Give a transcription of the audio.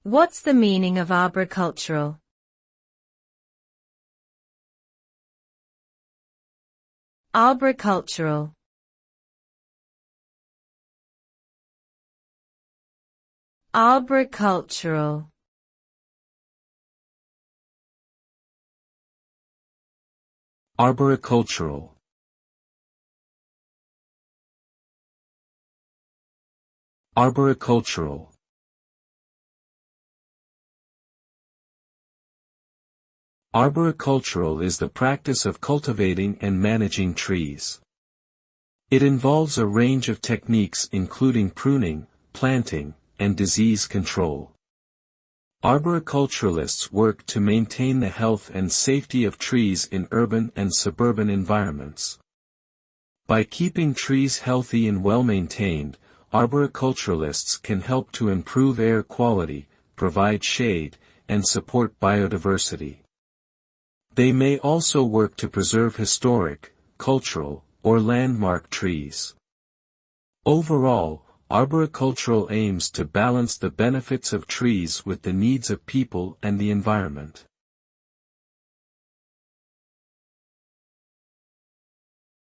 What's the meaning of arboricultural? Arboricultural. Arboricultural. Arboricultural. Arboricultural. Arboricultural is the practice of cultivating and managing trees. It involves a range of techniques including pruning, planting, and disease control. Arboriculturalists work to maintain the health and safety of trees in urban and suburban environments. By keeping trees healthy and well-maintained, arboriculturalists can help to improve air quality, provide shade, and support biodiversity. They may also work to preserve historic, cultural, or landmark trees. Overall, arboricultural aims to balance the benefits of trees with the needs of people and the environment.